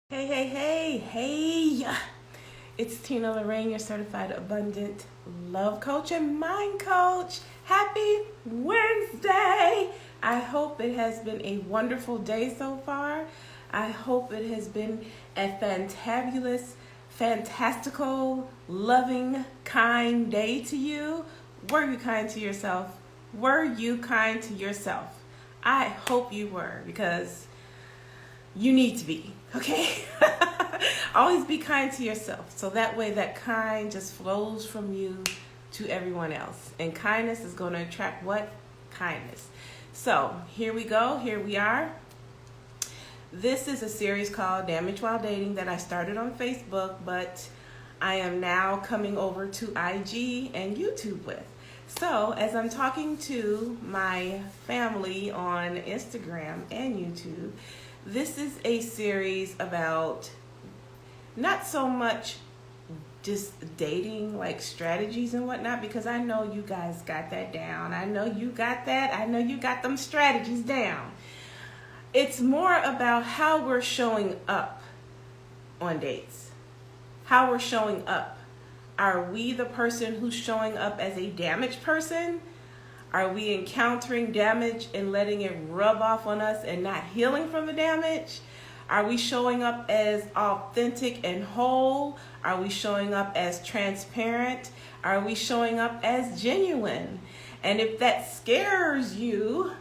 Hey. It's Tina Lorraine, your certified abundant love coach and mind coach. Happy Wednesday. I hope it has been a wonderful day so far. I hope it has been a fantabulous, fantastical, loving, kind day to you. Were you kind to yourself? Were you kind to yourself? I hope you were, because you need to be, okay? Always be kind to yourself. So that way that kind just flows from you to everyone else. And kindness is going to attract what? Kindness. So here we go. Here we are. This is a series called Damage While Dating that I started on Facebook, but I am now coming over to IG and YouTube with. So as I'm talking to my family on Instagram and YouTube, this is a series about not so much just dating, like strategies and whatnot, because I know you guys got that down. I know you got that. I know you got them strategies down. It's more about how we're showing up on dates, how we're showing up. Are we the person who's showing up as a damaged person? Are we encountering damage and letting it rub off on us and not healing from the damage? Are we showing up as authentic and whole? Are we showing up as transparent? Are we showing up as genuine? And if that scares you,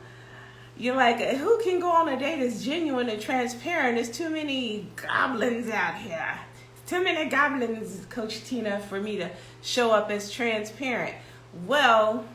you're like, who can go on a date that's genuine and transparent? There's too many goblins out here. Too many goblins, Coach Tina, for me to show up as transparent. Well,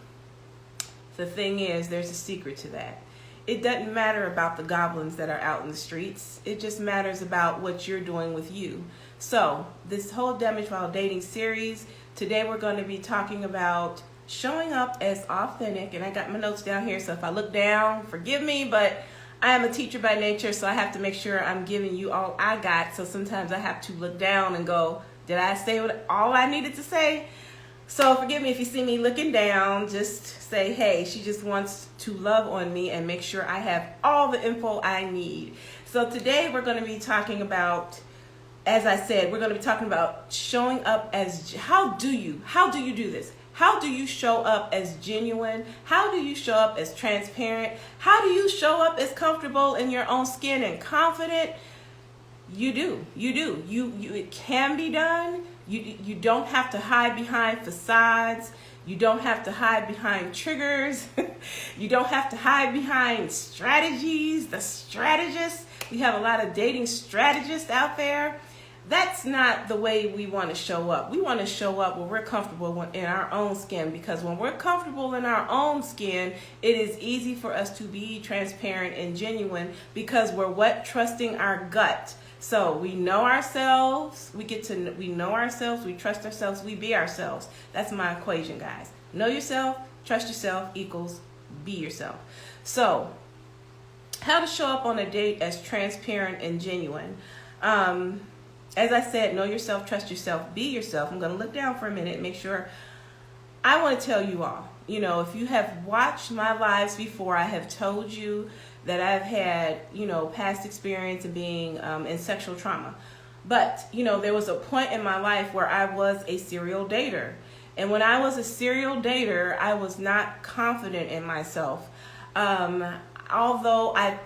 the thing is, there's a secret to that. It doesn't matter about the goblins that are out in the streets. It just matters about what you're doing with you. So this whole Damage While Dating series, today we're going to be talking about showing up as authentic. And I got my notes down here, so if I look down, forgive me, but I am a teacher by nature, so I have to make sure I'm giving you all I got. So sometimes I have to look down and go, did I say all I needed to say? So forgive me if you see me looking down. Just say, hey, she just wants to love on me and make sure I have all the info I need. So today we're going to be talking about, as I said, we're going to be talking about showing up as, how do you do this? How do you show up as genuine? How do you show up as transparent? How do you show up as comfortable in your own skin and confident? You do. It can be done. You don't have to hide behind facades. You don't have to hide behind triggers. You don't have to hide behind strategies, the strategists. We have a lot of dating strategists out there. That's not the way we want to show up. We want to show up where we're comfortable in our own skin, because when we're comfortable in our own skin, it is easy for us to be transparent and genuine, because we're trusting our gut. So we know ourselves, we know ourselves, we trust ourselves, we be ourselves. That's my equation, guys. Know yourself, trust yourself equals be yourself. So how to show up on a date as transparent and genuine. As I said, know yourself, trust yourself, be yourself. I'm going to look down for a minute and make sure. I want to tell you all, if you have watched my lives before, I have told you that I've had, past experience in being in sexual trauma. But, there was a point in my life where I was a serial dater. And when I was a serial dater, I was not confident in myself. Although I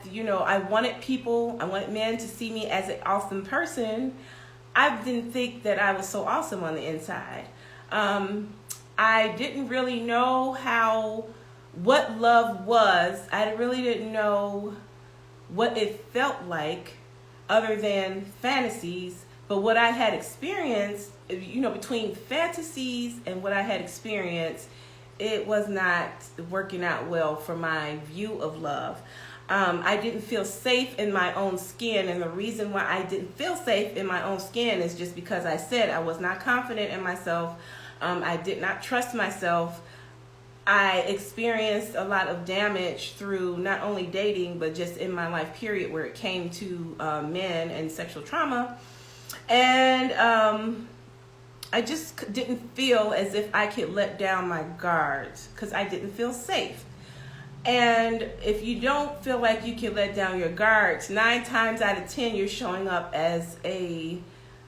wanted men to see me as an awesome person, I didn't think that I was so awesome on the inside. I didn't really know what love was. I really didn't know what it felt like other than fantasies. But what I had experienced, between fantasies and what I had experienced, it was not working out well for my view of love. I didn't feel safe in my own skin, and the reason why I didn't feel safe in my own skin is just because I said I was not confident in myself. I did not trust myself. I experienced a lot of damage through not only dating, but just in my life period, where it came to men and sexual trauma. And I just didn't feel as if I could let down my guards, because I didn't feel safe. And if you don't feel like you can let down your guards, 9 times out of 10, you're showing up as a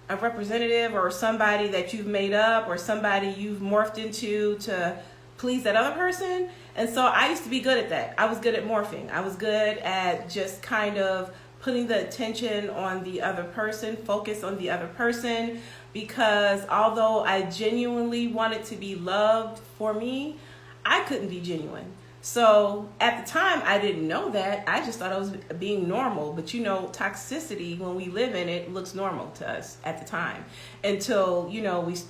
representative or somebody that you've made up or somebody you've morphed into to please that other person. And so I used to be good at that. I was good at morphing. I was good at just kind of putting the attention on the other person, focus on the other person, because although I genuinely wanted to be loved for me, I couldn't be genuine. So at the time, I didn't know that. I just thought I was being normal. But toxicity, when we live in it, looks normal to us at the time until,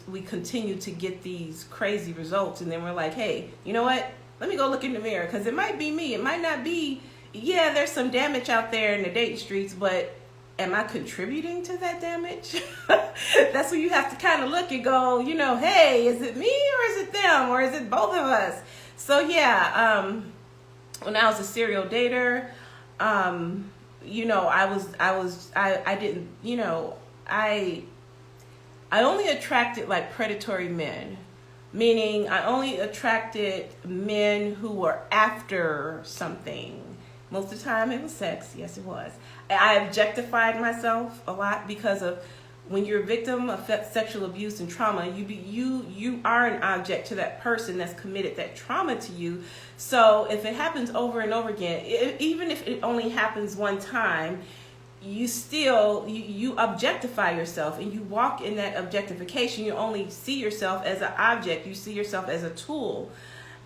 we continue to get these crazy results. And then we're like, hey, you know what? Let me go look in the mirror, because it might be me. It might not be. Yeah, there's some damage out there in the dating streets, but am I contributing to that damage? That's when you have to kind of look and go, hey, is it me or is it them or is it both of us? So yeah, when I was a serial dater, I only attracted like predatory men, meaning I only attracted men who were after something. Most of the time it was sex. Yes, it was. I objectified myself a lot because of when you're a victim of sexual abuse and trauma, you are an object to that person that's committed that trauma to you. So if it happens over and over again, even if it only happens one time, you still you objectify yourself, and you walk in that objectification. You only see yourself as an object. You see yourself as a tool.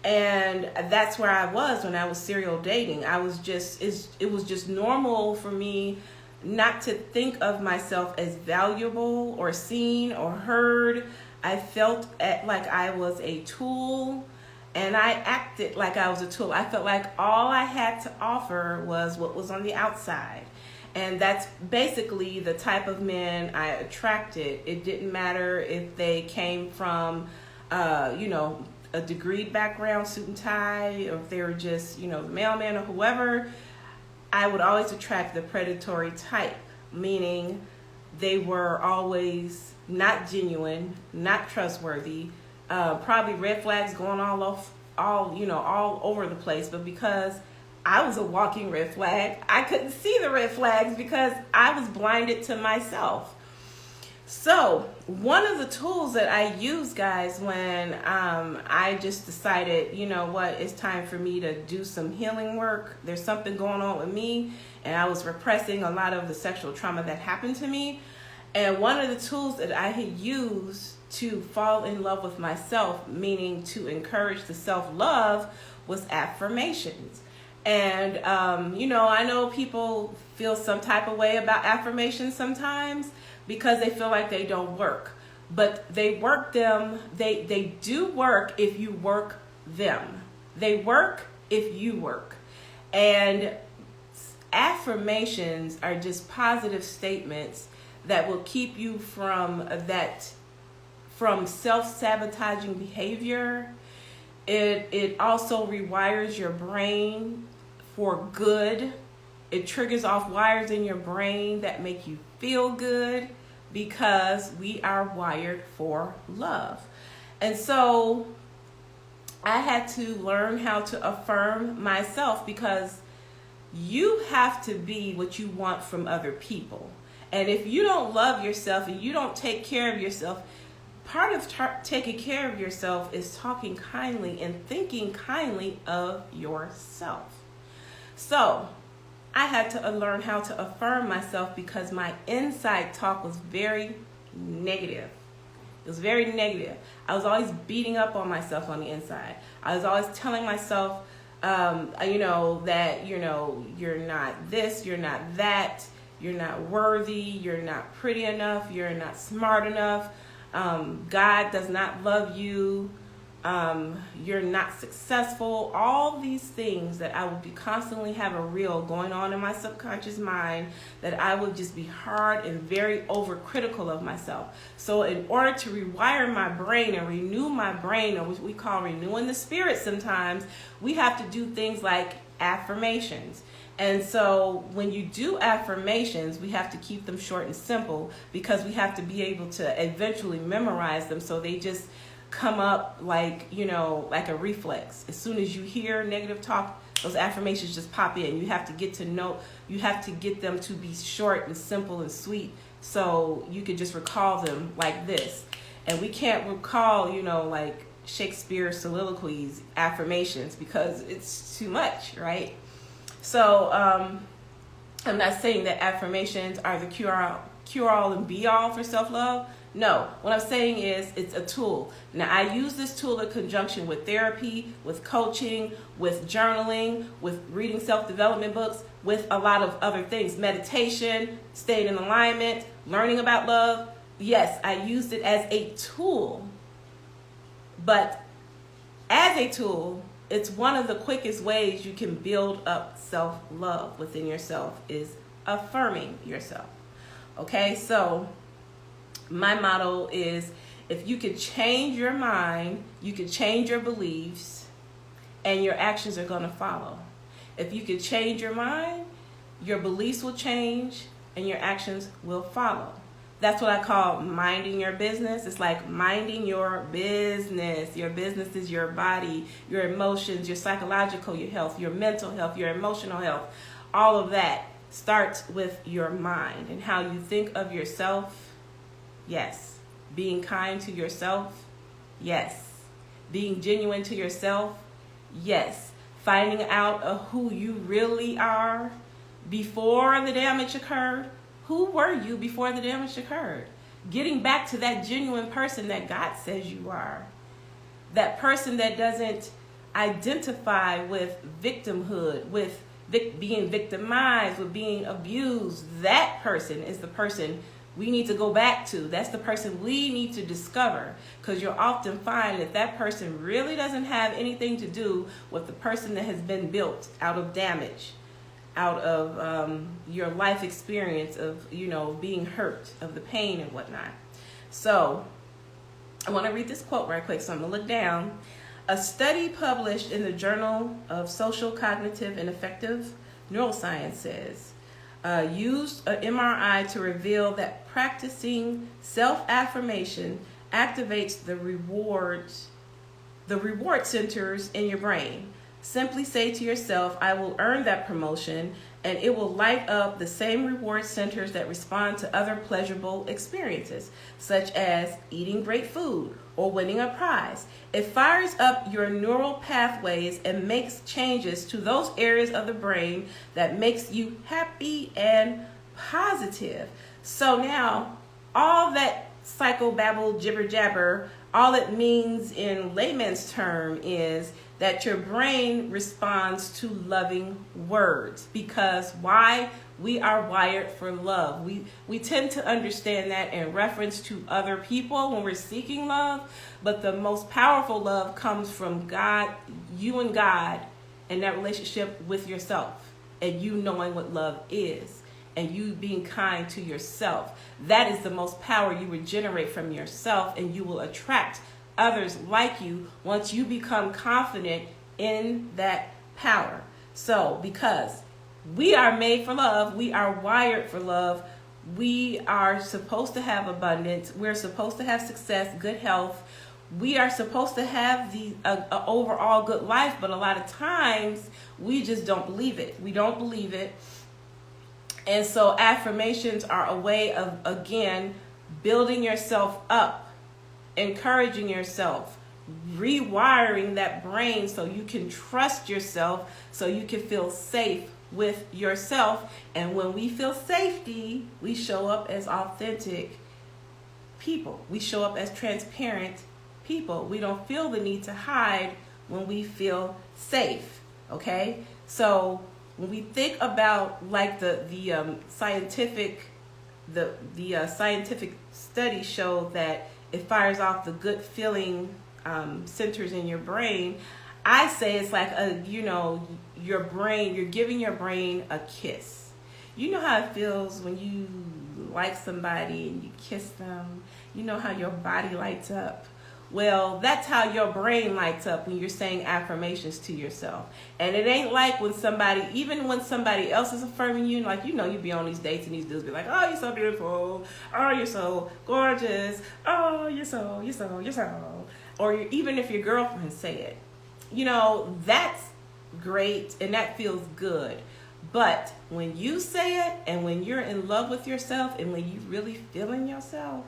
And that's where I was when I was serial dating. It was just normal for me not to think of myself as valuable or seen or heard. I felt like I was a tool, and I acted like I was a tool. I felt like all I had to offer was what was on the outside. And that's basically the type of men I attracted. It didn't matter if they came from, a degreed background, suit and tie, or if they were just, the mailman or whoever. I would always attract the predatory type, meaning they were always not genuine, not trustworthy, probably red flags going all over the place. But because I was a walking red flag, I couldn't see the red flags because I was blinded to myself. So one of the tools that I use, guys, when I just decided, it's time for me to do some healing work. There's something going on with me, and I was repressing a lot of the sexual trauma that happened to me. And one of the tools that I had used to fall in love with myself, meaning to encourage the self-love, was affirmations. And, I know people feel some type of way about affirmations sometimes, because they feel like they don't work. But they work them, they do work if you work them. They work if you work. And affirmations are just positive statements that will keep you from self-sabotaging behavior. It also rewires your brain for good. It triggers off wires in your brain that make you feel good, because we are wired for love. And so I had to learn how to affirm myself, because you have to be what you want from other people. And if you don't love yourself and you don't take care of yourself, part of taking care of yourself is talking kindly and thinking kindly of yourself. So I had to learn how to affirm myself, because my inside talk was very negative. It was very negative. I was always beating up on myself on the inside. I was always telling myself, that, you're not this, you're not that, you're not worthy, you're not pretty enough, you're not smart enough, God does not love you, you're not successful. All these things that I would be constantly have a reel going on in my subconscious mind, that I would just be hard and very overcritical of myself. So in order to rewire my brain and renew my brain, or what we call renewing the spirit sometimes, we have to do things like affirmations. And so when you do affirmations, we have to keep them short and simple, because we have to be able to eventually memorize them, so they just come up like a reflex. As soon as you hear negative talk, Those affirmations just pop in. You have to get to know, you have to get them to be short and simple and sweet so you can just recall them like this. And we can't recall, like Shakespeare's soliloquies, affirmations, because it's too much, right? So I'm not saying that affirmations are the cure-all and be-all for self-love. No, what I'm saying is it's a tool. Now, I use this tool in conjunction with therapy, with coaching, with journaling, with reading self-development books, with a lot of other things. Meditation, staying in alignment, learning about love. Yes, I used it as a tool. But as a tool, it's one of the quickest ways you can build up self-love within yourself is affirming yourself. Okay, so my motto is, if you could change your mind, you could change your beliefs, and your actions are going to follow. If you could change your mind, your beliefs will change, and your actions will follow. That's what I call minding your business. It's like minding your business. Your business is your body, your emotions, your psychological your health, your mental health, your emotional health. All of that starts with your mind and how you think of yourself. Yes. Being kind to yourself. Yes. Being genuine to yourself. Yes. Finding out who you really are before the damage occurred. Who were you before the damage occurred? Getting back to that genuine person that God says you are. That person that doesn't identify with victimhood, with being victimized, with being abused. That person is the person we need to go back to. That's the person we need to discover, because you'll often find that that person really doesn't have anything to do with the person that has been built out of damage, out of your life experience of, being hurt, of the pain and whatnot. So I want to read this quote right quick. So I'm going to look down. A study published in the Journal of Social, Cognitive, and Affective Neuroscience says, used an MRI to reveal that practicing self-affirmation activates the reward centers in your brain. Simply say to yourself, I will earn that promotion, and it will light up the same reward centers that respond to other pleasurable experiences, such as eating great food or winning a prize. It fires up your neural pathways and makes changes to those areas of the brain that makes you happy and positive. So now, all that psychobabble, jibber jabber, all it means in layman's term is that your brain responds to loving words. Because why? We are wired for love. We tend to understand that in reference to other people when we're seeking love, but the most powerful love comes from God, you and God, and that relationship with yourself, and you knowing what love is, and you being kind to yourself. That is the most power you would generate from yourself, and you will attract others like you once you become confident in that power. So, because we are made for love, we are wired for love, we are supposed to have abundance, we're supposed to have success, good health, we are supposed to have the overall good life, but a lot of times we just don't believe it. We don't believe it. And so affirmations are a way of, again, building yourself up, encouraging yourself, rewiring that brain so you can trust yourself, so you can feel safe with yourself. And when we feel safety, we show up as authentic people. We show up as transparent people. We don't feel the need to hide when we feel safe. Okay? So when we think about like the scientific studies show that it fires off the good feeling centers in your brain. I say it's like your brain, you're giving your brain a kiss. You know how it feels when you like somebody and you kiss them. You know how your body lights up. Well, that's how your brain lights up when you're saying affirmations to yourself. And it ain't like when even when somebody else is affirming you, like, you be on these dates and these dudes be like, oh, you're so beautiful. Oh, you're so gorgeous. Oh, you're so. Or even if your girlfriend say it, that's great, and that feels good. But when you say it and when you're in love with yourself and when you really feeling yourself,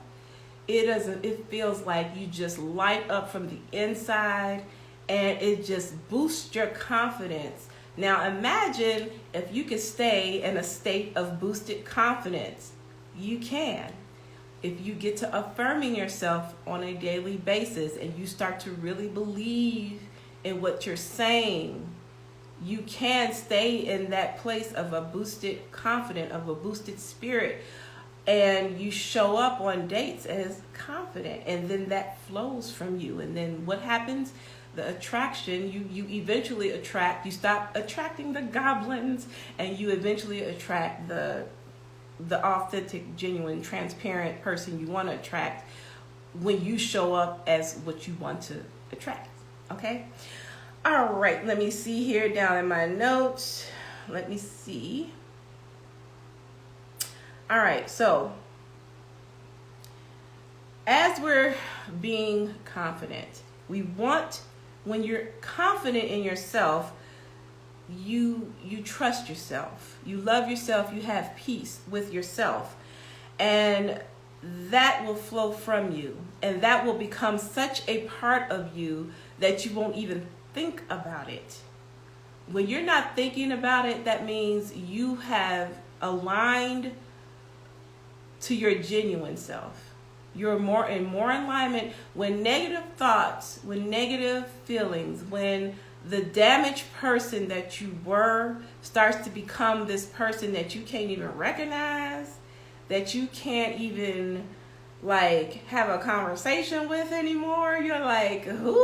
it feels like you just light up from the inside, and it just boosts your confidence. Now imagine if you could stay in a state of boosted confidence. You can. If you get to affirming yourself on a daily basis and you start to really believe in what you're saying, you can stay in that place of a boosted confidence, of a boosted spirit, and you show up on dates as confident, and then that flows from you. And then what happens? The attraction, you eventually attract, you stop attracting the goblins, and you eventually attract the authentic, genuine, transparent person you want to attract when you show up as what you want to attract. Okay? All right, let me see here down in my notes. Let me see. All right, so as we're being confident, we want, when you're confident in yourself, you trust yourself, you love yourself, you have peace with yourself, and that will flow from you, and that will become such a part of you that you won't even think about it. When you're not thinking about it, that means you have aligned to your genuine self. You're more in alignment. When negative thoughts, when negative feelings, when the damaged person that you were starts to become this person that you can't even recognize, that you can't even like have a conversation with anymore. You're like, who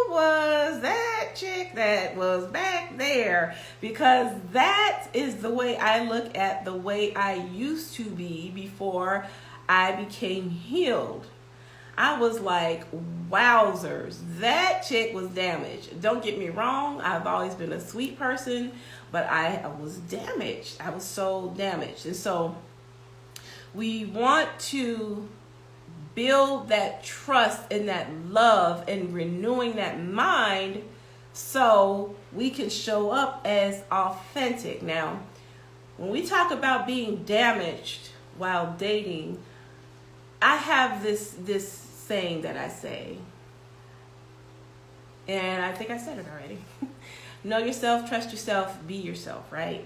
was that chick that was back there? Because that is the way I look at the way I used to be before I became healed. I was like, wowzers, that chick was damaged. Don't get me wrong, I've always been a sweet person, but I was damaged. I was so damaged. And so we want to build that trust and that love and renewing that mind so we can show up as authentic. Now, when we talk about being damaged while dating, I have this saying that I say, and I think I said it already. Know yourself, trust yourself, be yourself, right?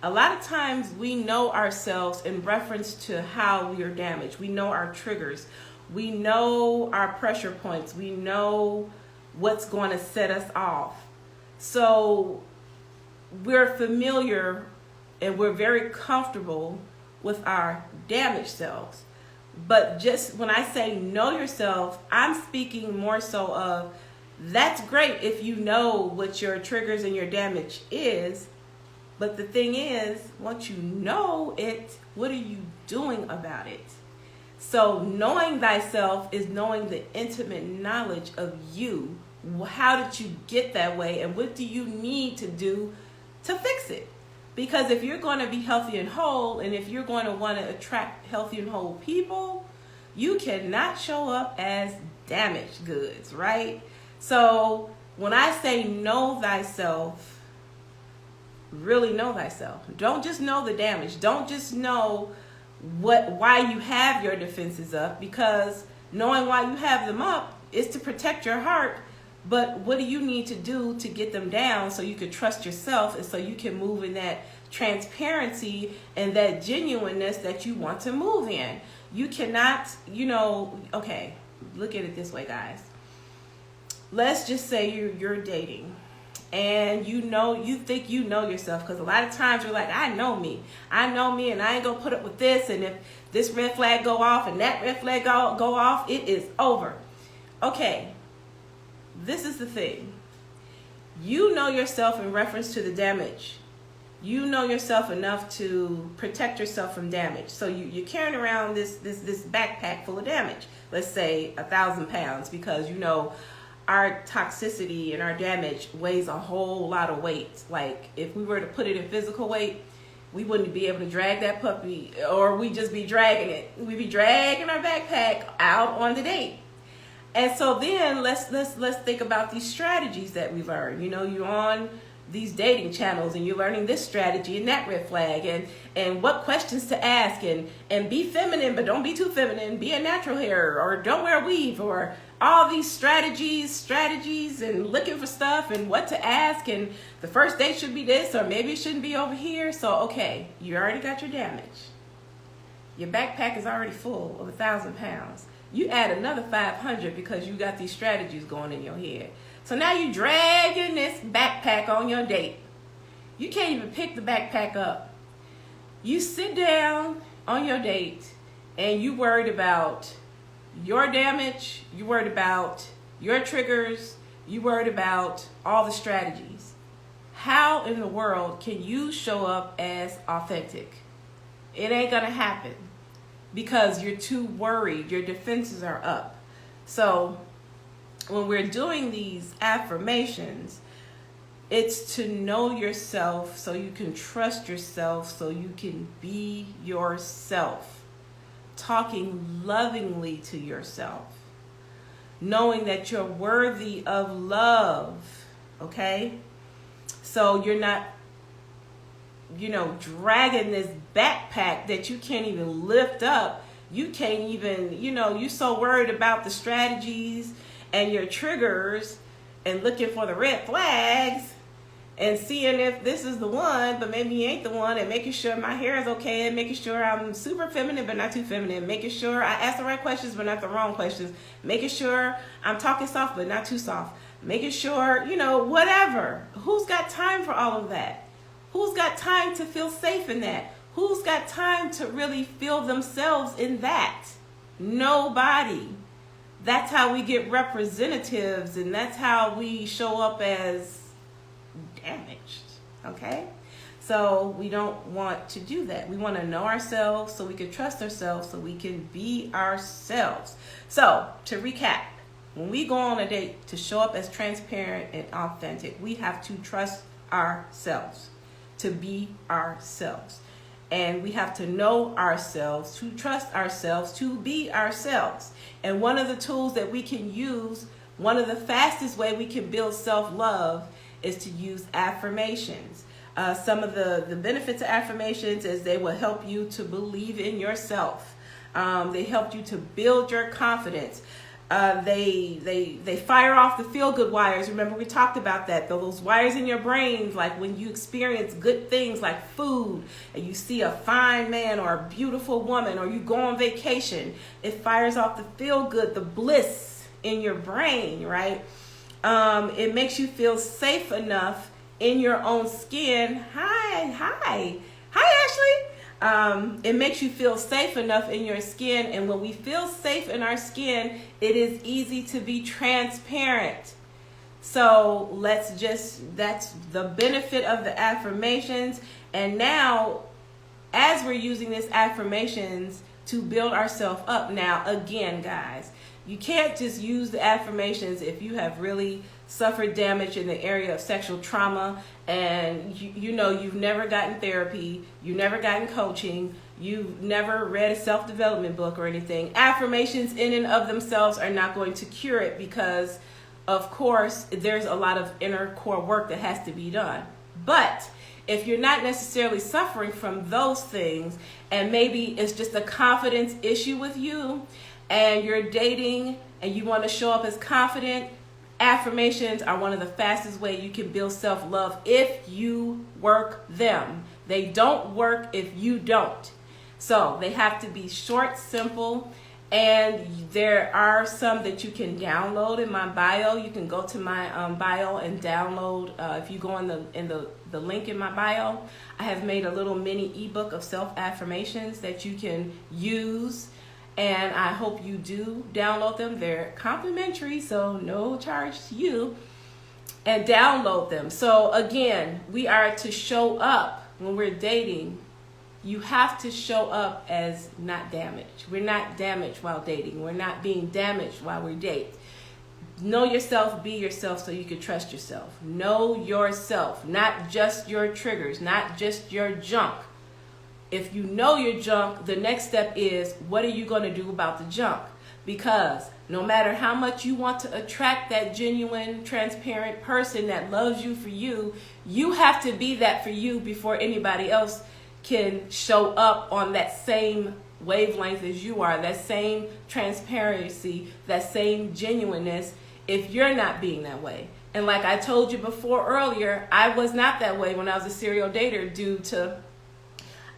A lot of times we know ourselves in reference to how we are damaged. We know our triggers. We know our pressure points. We know what's going to set us off. So we're familiar and we're very comfortable with our damaged selves. But just when I say know yourself, I'm speaking more so of that's great if you know what your triggers and your damage is. But the thing is, once you know it, what are you doing about it? So knowing thyself is knowing the intimate knowledge of you. How did you get that way? And what do you need to do to fix it? Because if you're going to be healthy and whole, and if you're going to want to attract healthy and whole people, you cannot show up as damaged goods, right? So when I say know thyself, really know thyself. Don't just know the damage. Don't just know why you have your defenses up, because knowing why you have them up is to protect your heart. But what do you need to do to get them down so you can trust yourself and so you can move in that transparency and that genuineness that you want to move in? You cannot, okay, look at it this way, guys. Let's just say you're dating and you think you know yourself, because a lot of times you're like, I know me and I ain't gonna put up with this, and if this red flag go off and that red flag go off, it is over. Okay, this is the thing. You know yourself in reference to the damage. You know yourself enough to protect yourself from damage. So you're carrying around this backpack full of damage. Let's say 1,000 pounds, because our toxicity and our damage weighs a whole lot of weight. Like if we were to put it in physical weight, we wouldn't be able to drag that puppy, or we'd just be dragging it. We'd be dragging our backpack out on the date. And so then let's think about these strategies that we learned. You're on these dating channels, and you're learning this strategy and that red flag, and what questions to ask, and be feminine, but don't be too feminine, be a natural hair, or don't wear a weave, or all these strategies and looking for stuff and what to ask, and the first date should be this, or maybe it shouldn't be over here. So, okay, you already got your damage. Your backpack is already full of 1,000 pounds. You add another 500 because you got these strategies going in your head. So now you dragging this backpack on your date. You can't even pick the backpack up. You sit down on your date and you worried about your damage, you worried about your triggers, you worried about all the strategies. How in the world can you show up as authentic? It ain't gonna happen because you're too worried. Your defenses are up. So when we're doing these affirmations, it's to know yourself so you can trust yourself, so you can be yourself. Talking lovingly to yourself. Knowing that you're worthy of love. Okay? So you're not, dragging this backpack that you can't even lift up. You can't even, you're so worried about the strategies and your triggers and looking for the red flags and seeing if this is the one, but maybe he ain't the one, and making sure my hair is okay, and making sure I'm super feminine but not too feminine, making sure I ask the right questions but not the wrong questions, making sure I'm talking soft but not too soft, making sure, whatever. Who's got time for all of that? Who's got time to feel safe in that? Who's got time to really feel themselves in that? Nobody. That's how we get representatives, and that's how we show up as damaged, okay? So we don't want to do that. We want to know ourselves so we can trust ourselves, so we can be ourselves. So to recap, when we go on a date, to show up as transparent and authentic, we have to trust ourselves, to be ourselves. And we have to know ourselves, to trust ourselves, to be ourselves. And one of the tools that we can use, one of the fastest way we can build self-love is to use affirmations. Some of the benefits of affirmations is they will help you to believe in yourself. They help you to build your confidence. They fire off the feel-good wires. Remember, we talked about that. Those wires in your brains, like when you experience good things like food, and you see a fine man or a beautiful woman, or you go on vacation, it fires off the feel-good, the bliss in your brain, right? It makes you feel safe enough in your own skin. Hi, Ashley. It makes you feel safe enough in your skin. And when we feel safe in our skin, it is easy to be transparent. So that's the benefit of the affirmations. And now, as we're using these affirmations to build ourselves up, now, again, guys, you can't just use the affirmations if you have really suffered damage in the area of sexual trauma, and you've never gotten therapy, you've never gotten coaching, you've never read a self-development book or anything. Affirmations in and of themselves are not going to cure it because, of course, there's a lot of inner core work that has to be done. But if you're not necessarily suffering from those things, and maybe it's just a confidence issue with you, and you're dating and you want to show up as confident, affirmations are one of the fastest ways you can build self-love if you work them. They don't work if you don't. So they have to be short, simple, and there are some that you can download in my bio. You can go to my bio and download. If you go in the link in my bio, I have made a little mini ebook of self-affirmations that you can use. And I hope you do download them. They're complimentary, so no charge to you. And download them. So again, we are to show up when we're dating. You have to show up as not damaged. We're not damaged while dating. We're not being damaged while we date. Know yourself, be yourself so you can trust yourself. Know yourself, not just your triggers, not just your junk. If you know your junk, the next step is, what are you going to do about the junk? Because no matter how much you want to attract that genuine, transparent person that loves you for you, you have to be that for you before anybody else can show up on that same wavelength as you are, that same transparency, that same genuineness, if you're not being that way. And like I told you before earlier, I was not that way when I was a serial dater due to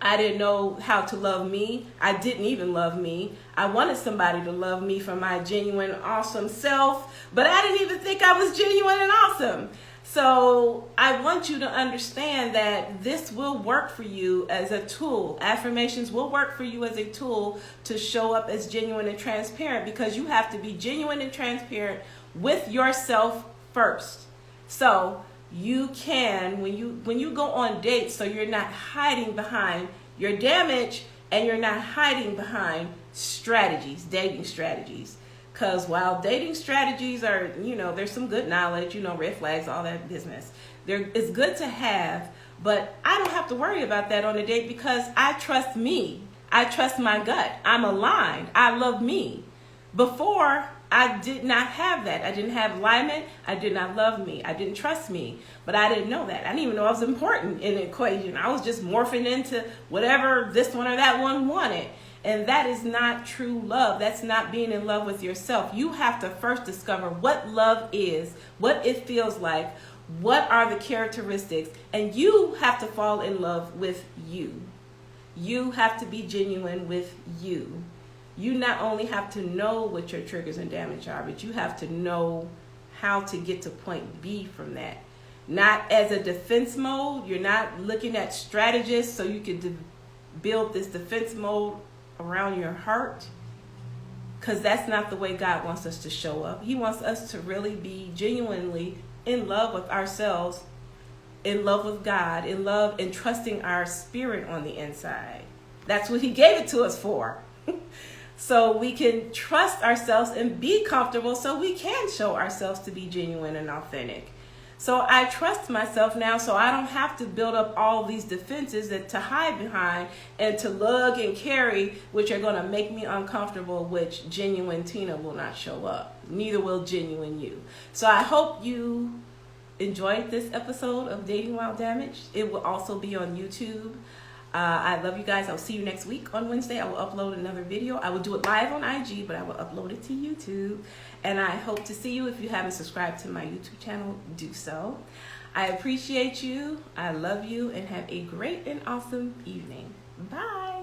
I didn't know how to love me. I didn't even love me. I wanted somebody to love me for my genuine, awesome self, but I didn't even think I was genuine and awesome. So I want you to understand that this will work for you as a tool. Affirmations will work for you as a tool to show up as genuine and transparent, because you have to be genuine and transparent with yourself first. So you can, when you go on dates, so you're not hiding behind your damage and you're not hiding behind strategies, dating strategies. Because while dating strategies are, there's some good knowledge, red flags, all that business. It's good to have, but I don't have to worry about that on a date because I trust me. I trust my gut. I'm aligned. I love me. Before, I did not have that. I didn't have alignment. I did not love me. I didn't trust me. But I didn't know that. I didn't even know I was important in the equation. I was just morphing into whatever this one or that one wanted. And that is not true love. That's not being in love with yourself. You have to first discover what love is, what it feels like, what are the characteristics, and you have to fall in love with you. You have to be genuine with you. You not only have to know what your triggers and damage are, but you have to know how to get to point B from that. Not as a defense mode. You're not looking at strategists so you can build this defense mode around your heart, because that's not the way God wants us to show up. He wants us to really be genuinely in love with ourselves, in love with God, in love and trusting our spirit on the inside. That's what he gave it to us for. So we can trust ourselves and be comfortable so we can show ourselves to be genuine and authentic. So I trust myself now, so I don't have to build up all these defenses to hide behind and to lug and carry, which are going to make me uncomfortable, which genuine Tina will not show up. Neither will genuine you. So I hope you enjoyed this episode of Dating While Damaged. It will also be on YouTube. I love you guys. I'll see you next week on Wednesday. I will upload another video. I will do it live on IG, but I will upload it to YouTube. And I hope to see you. If you haven't subscribed to my YouTube channel, do so. I appreciate you. I love you, and have a great and awesome evening. Bye.